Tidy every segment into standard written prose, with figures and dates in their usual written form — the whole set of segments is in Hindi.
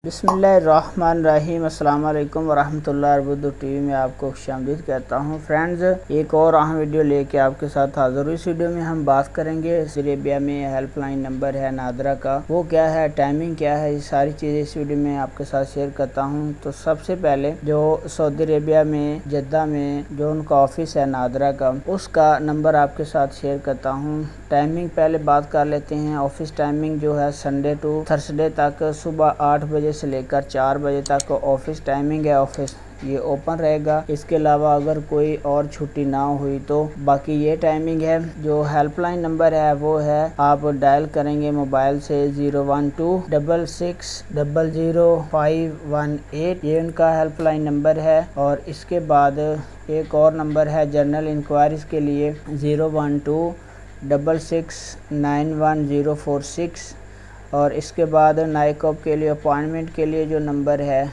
बिस्मिल्लाहिर्रहमानिर्रहीम अस्सलाम वालेकुम वरहमतुल्लाहि वबरकातुहू। टीवी में आपको खुशामदीद कहता हूँ। फ्रेंड्स, एक और अहम वीडियो लेके आपके साथ हाज़िर हूँ। इस वीडियो में हम बात करेंगे सऊदी अरबिया में हेल्पलाइन नंबर है नादरा का, वो क्या है, टाइमिंग क्या है, ये सारी चीज़ें इस वीडियो में आपके साथ शेयर करता हूँ। तो सबसे पहले जो सऊदी अरबिया में जद्दा में जो उनका ऑफिस है नादरा का, उसका नंबर आपके साथ शेयर करता हूँ। टाइमिंग पहले बात कर लेते हैं। ऑफिस टाइमिंग जो है संडे टू थर्सडे तक सुबह 8 बजे से लेकर 4 बजे तक ऑफिस टाइमिंग है। ऑफिस ये ओपन रहेगा। इसके अलावा अगर कोई और छुट्टी ना हुई तो बाकी ये टाइमिंग है। जो हेल्पलाइन नंबर है वो है, आप डायल करेंगे मोबाइल से 01266000518, ये उनका हेल्पलाइन नंबर है। और इसके बाद एक और नंबर है जनरल इंक्वायरीज के लिए 01266911046। और इसके बाद नाइकॉप के लिए अपॉइंटमेंट के लिए जो नंबर है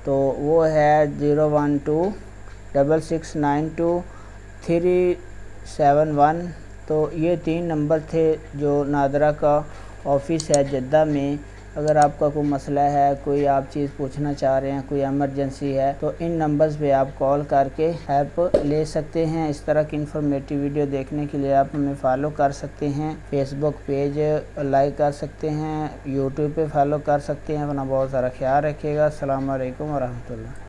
तो वो है 01266922371। तो ये 3 नंबर थे जो नादरा का ऑफिस है जद्दा में। अगर आपका कोई मसला है, कोई आप चीज़ पूछना चाह रहे हैं, कोई इमरजेंसी है, तो इन नंबर्स पे आप कॉल करके हेल्प ले सकते हैं। इस तरह की इन्फॉर्मेटिव वीडियो देखने के लिए आप हमें फॉलो कर सकते हैं। फेसबुक पेज लाइक कर सकते हैं, यूट्यूब पे फॉलो कर सकते हैं। अपना बहुत सारा ख्याल रखिएगा। अस्सलाम वालेकुम वरहमतुल्लाह।